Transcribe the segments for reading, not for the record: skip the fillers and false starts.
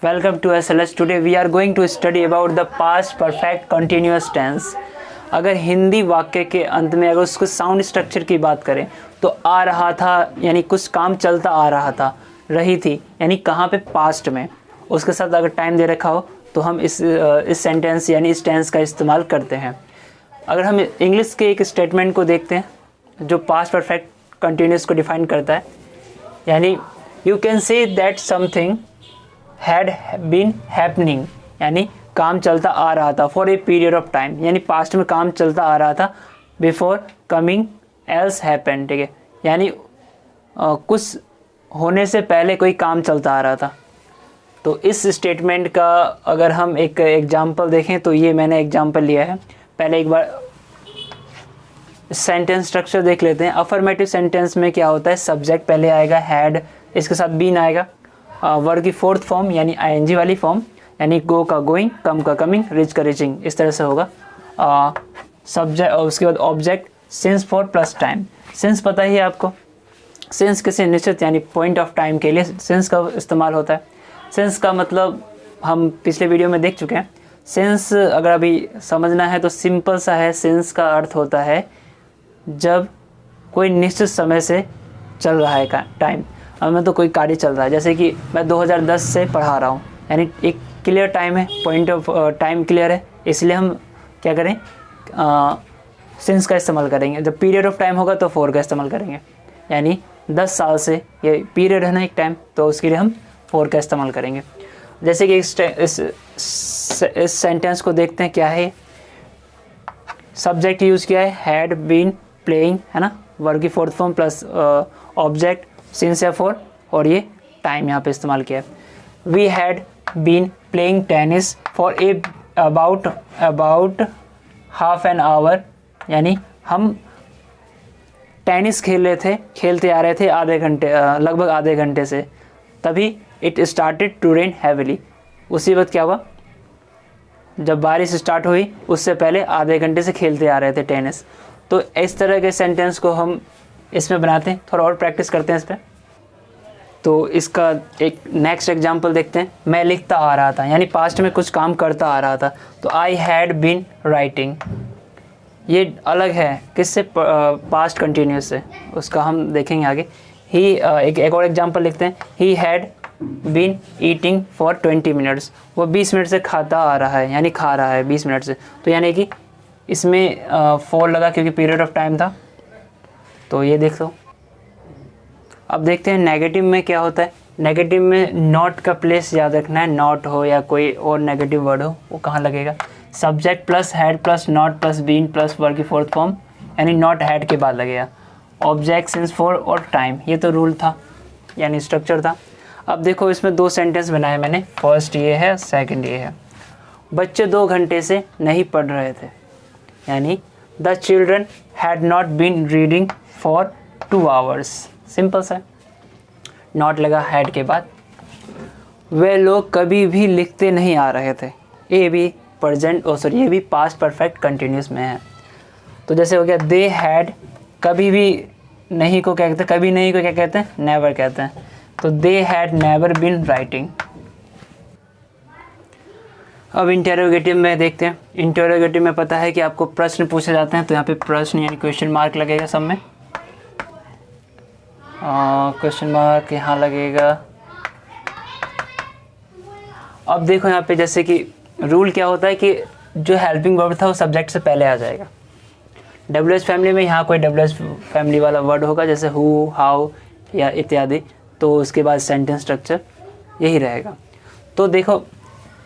Welcome to SLS. Today we are going to study about the past perfect continuous tense. अगर हिंदी वाक्य के अंत में अगर उसको साउंड स्ट्रक्चर की बात करें तो आ रहा था यानी कुछ काम चलता आ रहा था, रही थी यानी कहाँ पे पास्ट में, उसके साथ अगर टाइम दे रखा हो तो हम इस सेंटेंस यानी इस टेंस का इस्तेमाल करते हैं। अगर हम इंग्लिश के एक स्टेटमेंट को देखते हैं जो पास्ट परफेक्ट कंटिन्यूस को डिफाइन करता है, यानी you can say that something had been happening, यानी काम चलता आ रहा था for a period of time, यानी पास्ट में काम चलता आ रहा था बिफोर कमिंग एल्स हैपन, ठीक है, यानी कुछ होने से पहले कोई काम चलता आ रहा था। तो इस स्टेटमेंट का अगर हम एक एग्जांपल देखें तो ये मैंने एग्जांपल लिया है। पहले एक बार सेंटेंस स्ट्रक्चर देख लेते हैं। अफर्मेटिव सेंटेंस में क्या होता है, सब्जेक्ट पहले आएगा हैड, इसके साथ बीन आएगा, वर्ब की फोर्थ फॉर्म यानी आईएनजी वाली फॉर्म, यानी गो का गोइंग, कम का कमिंग, रिच का रिचिंग, इस तरह से होगा। सब्जेक्ट और उसके बाद object since for plus time. Since पता ही है आपको, सिंस किसी निश्चित यानी पॉइंट ऑफ टाइम के लिए सिंस का इस्तेमाल होता है। सिंस का मतलब हम पिछले वीडियो में देख चुके हैं। सिंस अगर अभी समझना है तो सिंपल सा है। सिंस का अर्थ होता है जब कोई निश्चित समय से चल रहा है टाइम, अब मैं तो कोई कार्य चल रहा है, जैसे कि मैं 2010 से पढ़ा रहा हूँ, यानी एक क्लियर टाइम है, पॉइंट ऑफ टाइम क्लियर है, इसलिए हम क्या करें, सिंस का इस्तेमाल करेंगे। जब पीरियड ऑफ टाइम होगा तो फॉर का इस्तेमाल करेंगे, यानी 10 साल से ये पीरियड है ना एक टाइम, तो उसके लिए हम फॉर का इस्तेमाल करेंगे। जैसे कि इस सेंटेंस को देखते हैं, क्या है, सब्जेक्ट यूज़ किया है हैड बीन प्लेइंग, है ना, वर्ब की fourth form plus object since या फॉर, और ये टाइम यहाँ पे इस्तेमाल किया है। We had been playing tennis for a about half an hour, यानी हम टेनिस खेलते आ रहे थे आधे घंटे, लगभग आधे घंटे से, तभी it started to rain heavily, उसी वक्त क्या हुआ, जब बारिश स्टार्ट हुई उससे पहले आधे घंटे से खेलते आ रहे थे टेनिस। तो इस तरह के सेंटेंस को हम इसमें बनाते हैं, थोड़ा और प्रैक्टिस करते हैं इस पर। तो इसका एक नेक्स्ट एग्जांपल देखते हैं। मैं लिखता आ रहा था, यानी पास्ट में कुछ काम करता आ रहा था, तो आई हैड बीन राइटिंग, ये अलग है किससे, पास्ट कंटिन्यूस से, उसका हम देखेंगे आगे। ही एक और एग्जांपल लिखते हैं। He had been eating for 20 minutes, वो 20 मिनट से खाता आ रहा है, यानी खा रहा है 20 मिनट से, तो यानी कि इसमें फॉर लगा क्योंकि पीरियड ऑफ टाइम था। तो ये देख लो। अब देखते हैं नेगेटिव में क्या होता है। नेगेटिव में नॉट का प्लेस याद रखना है, नॉट हो या कोई और नेगेटिव वर्ड हो वो कहाँ लगेगा, subject plus had plus not plus been plus verb की फोर्थ फॉर्म, यानी नॉट हैड के बाद लगेगा। ऑब्जेक्ट सिंस फॉर और टाइम, ये तो रूल था यानी स्ट्रक्चर था। अब देखो इसमें 2 सेंटेंस बनाए मैंने, फर्स्ट ये है, सेकंड ये है। बच्चे 2 घंटे से नहीं पढ़ रहे थे, यानी the children had not been reading for 2 hours, simple सा, नॉट लगा हैड के बाद। वे लोग कभी भी लिखते नहीं आ रहे थे, ये भी प्रेजेंट ये भी पास्ट परफेक्ट कंटिन्यूस में है। तो जैसे हो गया दे हैड, कभी भी नहीं को क्या कहते हैं, कभी नहीं को क्या कहते हैं, नेवर कहते हैं, तो they had never been writing. अब इंटेरोगेटिव में देखते हैं। इंटेरोगेटिव में पता है कि आपको प्रश्न पूछे जाते हैं, तो यहाँ पे प्रश्न यानी क्वेश्चन मार्क लगेगा सब में, क्वेश्चन मार्क यहाँ लगेगा। अब देखो यहाँ पे जैसे कि रूल क्या होता है कि जो हेल्पिंग वर्ब था वो सब्जेक्ट से पहले आ जाएगा। WH फैमिली में यहाँ कोई WH फैमिली वाला वर्ड होगा, जैसे हु, हाउ या इत्यादि, तो उसके बाद सेंटेंस स्ट्रक्चर यही रहेगा। तो देखो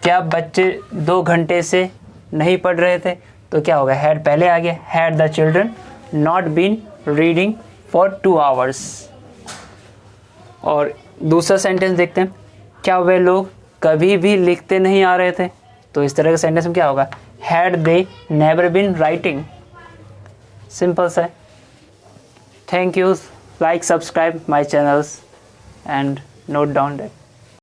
क्या बच्चे 2 घंटे से नहीं पढ़ रहे थे, तो क्या होगा, हैड पहले आ गया, had the children not been reading for 2 hours. और दूसरा सेंटेंस देखते हैं, क्या वे लोग कभी भी लिखते नहीं आ रहे थे, तो इस तरह का सेंटेंस में क्या होगा, had they never been writing, simple सा है। Thank you, like subscribe my channels and note down that.